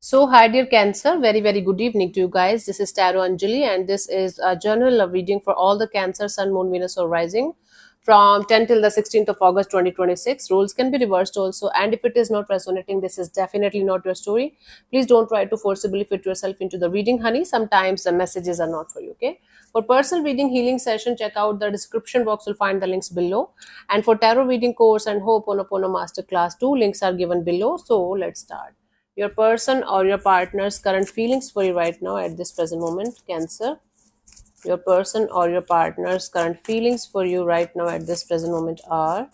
So, hi dear Cancer, very good evening to you guys. This is Tarot Anjali, and this is a general love reading for all the Cancer, Sun, Moon, Venus, or Rising from 10 till the 16th of August 2026. Rules can be reversed also, and if it is not resonating, this is definitely not your story. Please don't try to forcibly fit yourself into the reading, honey. Sometimes the messages are not for you, okay? For personal reading healing session, check out the description box. You'll find the links below. And for tarot reading course and Ho'oponopono masterclass, two links are given below. So let's start. Your person or your partner's current feelings for you right now at this present moment, Cancer. Your person or your partner's current feelings for you right now at this present moment are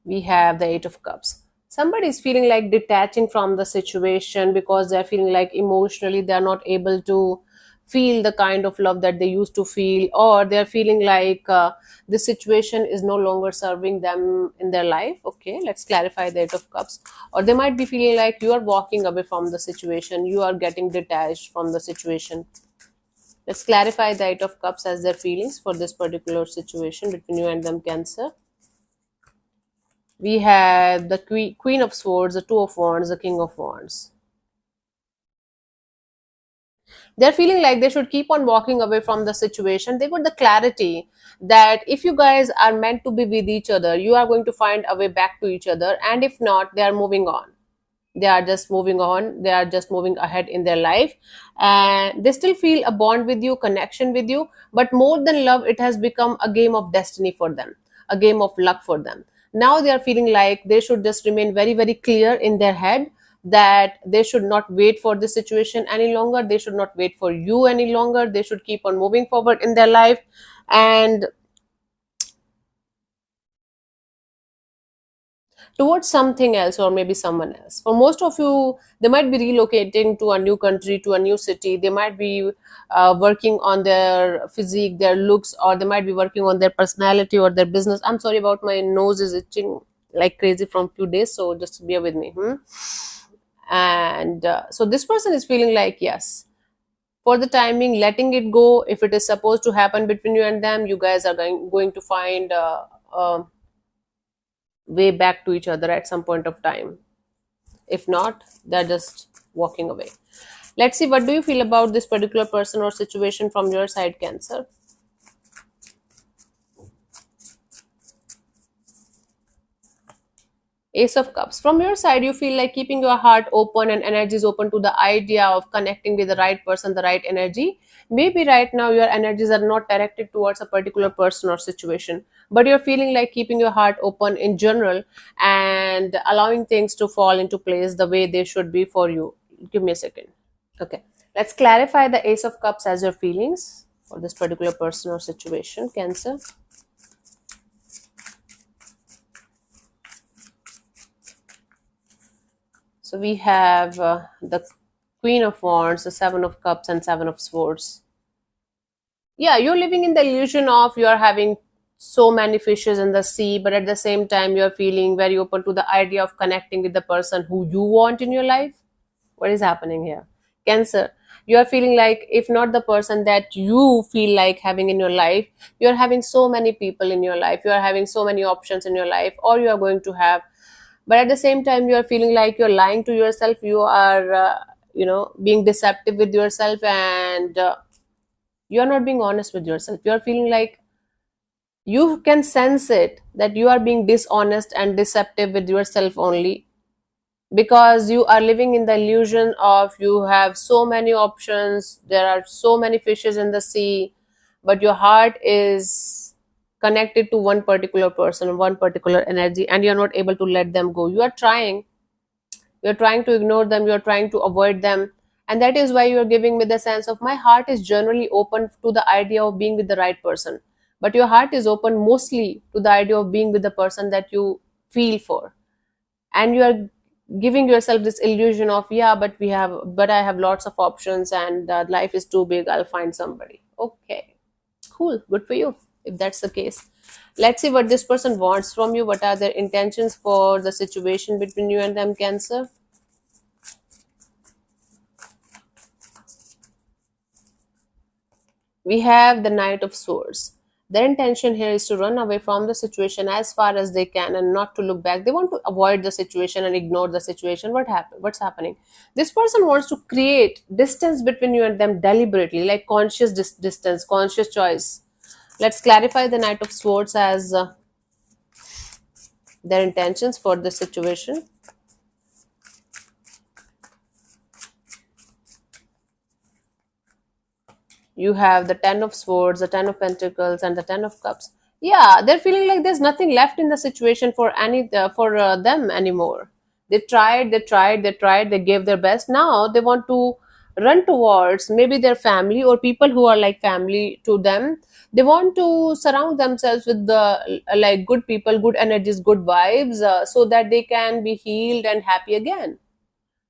we have the Eight of Cups. Somebody is feeling like detaching from the situation because they're feeling like emotionally they're not able to feel the kind of love that they used to feel, or they're feeling like the situation is no longer serving them in their life. Okay, let's clarify the Eight of Cups. Or they might be feeling like you are walking away from the situation, you are getting detached from the situation. Let's clarify the Eight of Cups as their feelings for this particular situation between you and them, Cancer. We have the Queen of Swords, the Two of Wands, the King of Wands. They're feeling like they should keep on walking away from the situation. They got the clarity that if you guys are meant to be with each other, you are going to find a way back to each other. And if not, they are moving on. They are just moving on. They are just moving ahead in their life. And they still feel a bond with you, connection with you. But more than love, it has become a game of destiny for them, a game of luck for them. Now they are feeling like they should just remain very clear in their head that they should not wait for this situation any longer. They should not wait for you any longer. They should keep on moving forward in their life and towards something else or maybe someone else. For most of you, they might be relocating to a new country, to a new city. They might be working on their physique, their looks, or they might be working on their personality or their business. I'm sorry about my nose is itching like crazy from few days, so just bear with me. And so this person is feeling like, yes, for the timing, letting it go. If it is supposed to happen between you and them, you guys are going to find way back to each other at some point of time. If not, they're just walking away. Let's see, what do you feel about this particular person or situation from your side, Cancer? Ace of Cups. From your side, you feel like keeping your heart open and energies open to the idea of connecting with the right person, the right energy. Maybe right now your energies are not directed towards a particular person or situation, but you're feeling like keeping your heart open in general and allowing things to fall into place the way they should be for you. Give me a second. Okay. Let's clarify the Ace of Cups as your feelings for this particular person or situation, Cancer. So we have the Queen of Wands, the Seven of Cups, and Seven of Swords. Yeah, you're living in the illusion of you're having so many fishes in the sea, but at the same time, you're feeling very open to the idea of connecting with the person who you want in your life. What is happening here? Cancer, you are feeling like if not the person that you feel like having in your life, you're having so many people in your life, you are having so many options in your life, or you are going to have, but at the same time you are feeling like you're lying to yourself. You are being deceptive with yourself, and you are not being honest with yourself. You are feeling like you can sense it that you are being dishonest and deceptive with yourself only because you are living in the illusion of you have so many options, there are so many fishes in the sea, but your heart is connected to one particular person, one particular energy, and you're not able to let them go. You're trying to ignore them, you're trying to avoid them, and that is why you're giving me the sense of my heart is generally open to the idea of being with the right person, but your heart is open mostly to the idea of being with the person that you feel for, and you are giving yourself this illusion of, yeah, but I have lots of options, and life is too big, I'll find somebody. Okay, cool, good for you if that's the case. Let's see what this person wants from you. What are their intentions for the situation between you and them, Cancer? We have the Knight of Swords. Their intention here is to run away from the situation as far as they can and not to look back. They want to avoid the situation and ignore the situation. What's happening? This person wants to create distance between you and them deliberately, like conscious distance, conscious choice. Let's clarify the Knight of Swords as their intentions for the situation. You have the Ten of Swords, the Ten of Pentacles, and the Ten of Cups. Yeah, they're feeling like there's nothing left in the situation for them anymore. They tried, they gave their best. Now they want to run towards maybe their family or people who are like family to them. They want to surround themselves with the like good people, good energies, good vibes, so that they can be healed and happy again.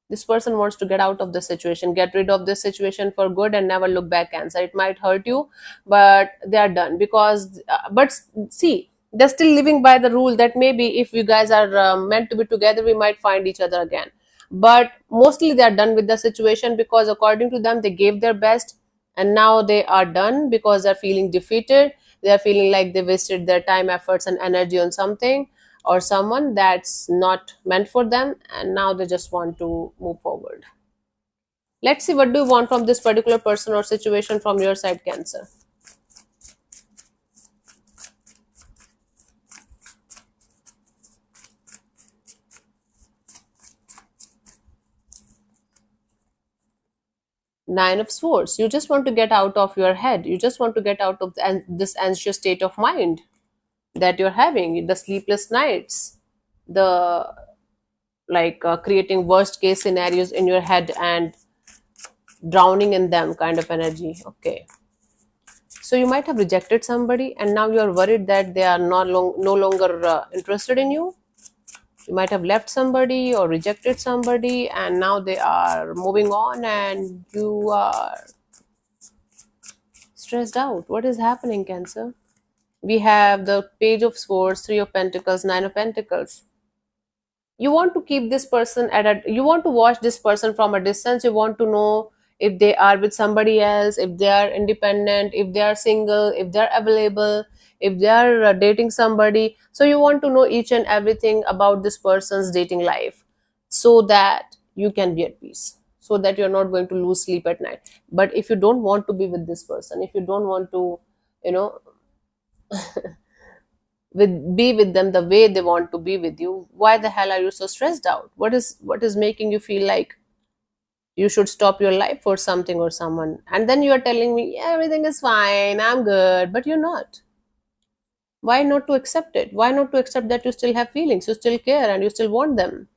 This person wants to get out of the situation, get rid of this situation for good and never look back. Cancer, it might hurt you, but they are done because but see, they're still living by the rule that maybe if you guys are meant to be together, we might find each other again. But mostly they are done with the situation because according to them they gave their best, and now they are done because they're feeling defeated. They're feeling like they wasted their time, efforts and energy on something or someone that's not meant for them, and now they just want to move forward. Let's see, what do you want from this particular person or situation from your side, Cancer? Nine of Swords. You just want to get out of your head. You just want to get out of this anxious state of mind that you're having, the sleepless nights, the creating worst case scenarios in your head and drowning in them kind of energy. Okay. So you might have rejected somebody and now you're worried that they are no longer interested in you. You might have left somebody or rejected somebody and now they are moving on and you are stressed out. What is happening, Cancer? We have the Page of Swords, Three of Pentacles, Nine of Pentacles. You want to keep this person you want to watch this person from a distance. You want to know if they are with somebody else, if they are independent, if they are single, if they are available, if they are dating somebody. So you want to know each and everything about this person's dating life so that you can be at peace, so that you're not going to lose sleep at night. But if you don't want to be with this person, if you don't want to, you know be with them the way they want to be with you, why the hell are you so stressed out? What is making you feel like you should stop your life for something or someone? And then you are telling me, yeah, everything is fine, I'm good, but you're not. Why not to accept it? Why not to accept that you still have feelings, you still care, and you still want them,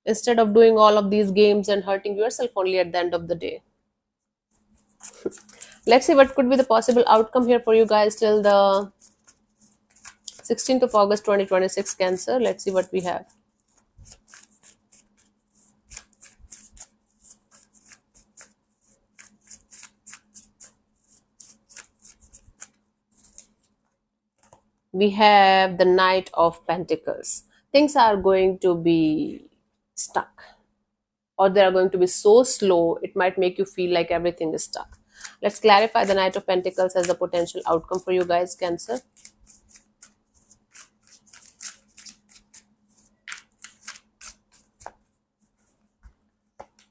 instead of doing all of these games and hurting yourself only at the end of the day? Let's see what could be the possible outcome here for you guys till the 16th of August 2026, Cancer. Let's see what we have. We have the Knight of Pentacles. Things are going to be stuck, or they are going to be so slow, it might make you feel like everything is stuck. Let's clarify the Knight of Pentacles as the potential outcome for you guys, Cancer.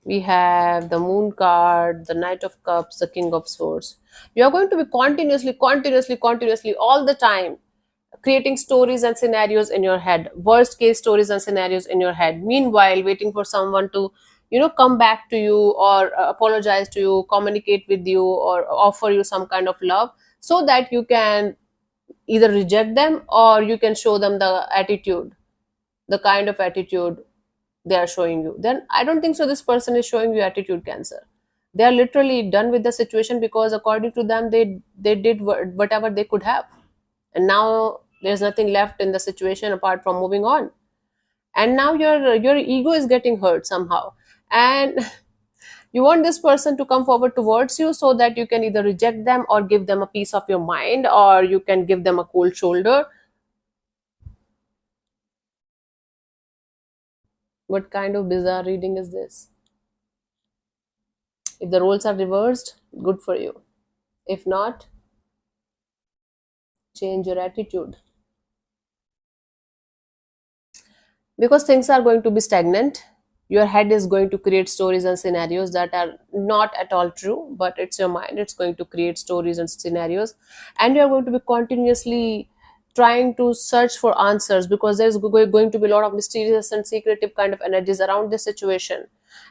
We have the Moon card, the Knight of Cups, the King of Swords. You are going to be continuously all the time creating stories and scenarios in your head, worst case stories and scenarios in your head, meanwhile waiting for someone to come back to you or apologize to you, communicate with you, or offer you some kind of love, so that you can either reject them or you can show them the attitude, the kind of attitude they are showing you. Then I don't think so this person is showing you attitude, Cancer. They are literally done with the situation because according to them they did whatever they could have, and now there's nothing left in the situation apart from moving on. And now your ego is getting hurt somehow, and you want this person to come forward towards you so that you can either reject them or give them a piece of your mind, or you can give them a cold shoulder. What kind of bizarre reading is this? If the roles are reversed, good for you. If not, Change your attitude. Because things are going to be stagnant. Your head is going to create stories and scenarios that are not at all true, but it's your mind, it's going to create stories and scenarios, and you're going to be continuously trying to search for answers, because there's going to be a lot of mysterious and secretive kind of energies around this situation,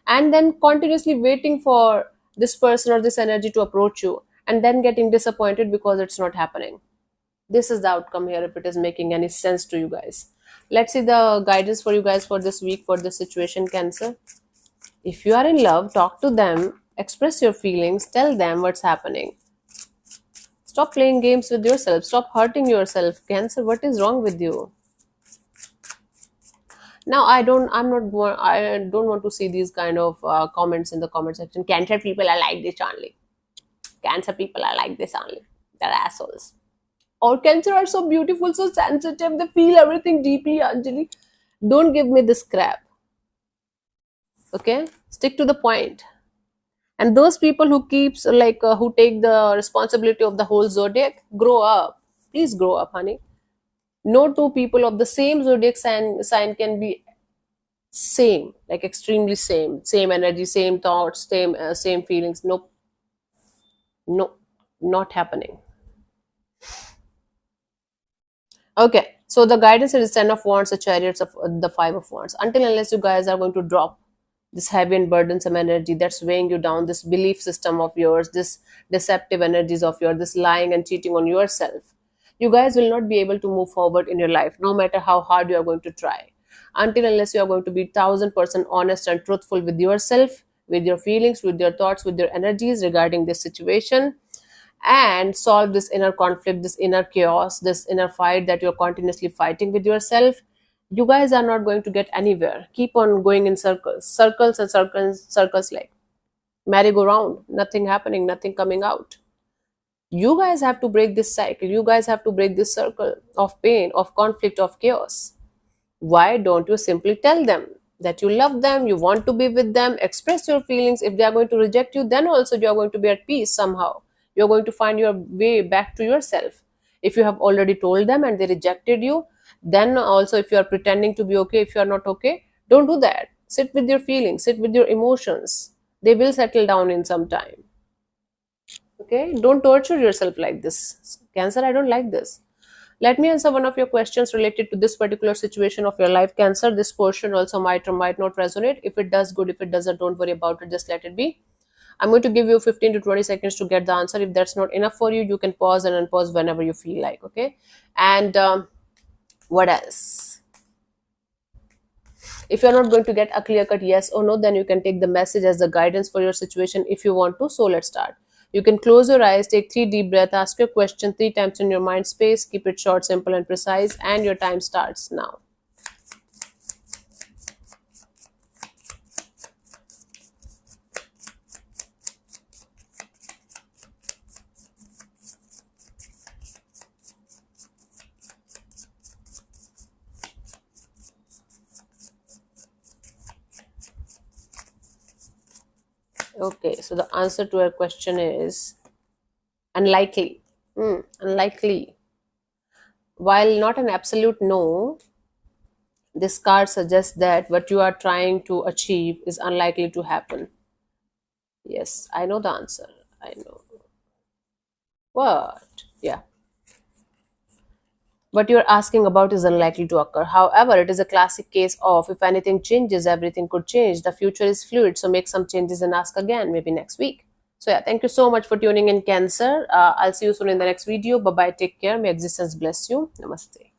and then continuously waiting for this person or this energy to approach you, and then getting disappointed because it's not happening. This is the outcome here, if it is making any sense to you guys. Let's see the guidance for you guys for this week for this situation, Cancer. If you are in love, talk to them, express your feelings, tell them what's happening. Stop playing games with yourself, stop hurting yourself, Cancer. What is wrong with you? Now I don't want to see these kind of comments in the comment section. Cancer people are like this only. Cancer people are like this only. They're assholes. Or Cancer are so beautiful, so sensitive, they feel everything deeply, Anjali. Don't give me this crap. Okay? Stick to the point. And those people who keeps who take the responsibility of the whole zodiac, grow up. Please grow up, honey. No two people of the same zodiac sign can be same, like extremely same energy, same thoughts, same feelings. Nope. No, not happening. Okay, so the guidance is 10 of wands, the chariots of the 5 of wands. Until unless you guys are going to drop this heavy and burdensome energy that's weighing you down, this belief system of yours, this deceptive energies of yours, this lying and cheating on yourself, you guys will not be able to move forward in your life, no matter how hard you are going to try. Until unless you are going to be 1000% honest and truthful with yourself, with your feelings, with your thoughts, with your energies regarding this situation, and solve this inner conflict, this inner chaos, this inner fight that you're continuously fighting with yourself, you guys are not going to get anywhere. Keep on going in circles, circles and circles, circles like merry-go-round, nothing happening, nothing coming out. You guys have to break this cycle. You guys have to break this circle of pain, of conflict, of chaos. Why don't you simply tell them that you love them, you want to be with them, express your feelings? If they are going to reject you, then also you are going to be at peace somehow. You're going to find your way back to yourself. If you have already told them and they rejected you, then also if you are pretending to be okay, if you are not okay, don't do that. Sit with your feelings, sit with your emotions. They will settle down in some time. Okay, don't torture yourself like this, Cancer. I don't like this. Let me answer one of your questions related to this particular situation of your life, Cancer. This portion also might or might not resonate. If it does, good. If it doesn't, don't worry about it. Just let it be. I'm going to give you 15 to 20 seconds to get the answer. If that's not enough for you, you can pause and unpause whenever you feel like. Okay. And what else? If you're not going to get a clear cut yes or no, then you can take the message as the guidance for your situation if you want to. So let's start. You can close your eyes, take 3 deep breaths, ask your question 3 times in your mind space. Keep it short, simple, and precise. And your time starts now. Okay, so the answer to your question is unlikely. Unlikely. While not an absolute no, this card suggests that what you are trying to achieve is unlikely to happen. Yes, I know the answer. I know. What? Yeah. What you're asking about is unlikely to occur. However, it is a classic case of if anything changes, everything could change. The future is fluid, so make some changes and ask again, maybe next week. So, yeah, thank you so much for tuning in, Cancer. I'll see you soon in the next video. Bye bye. Take care. May existence bless you. Namaste.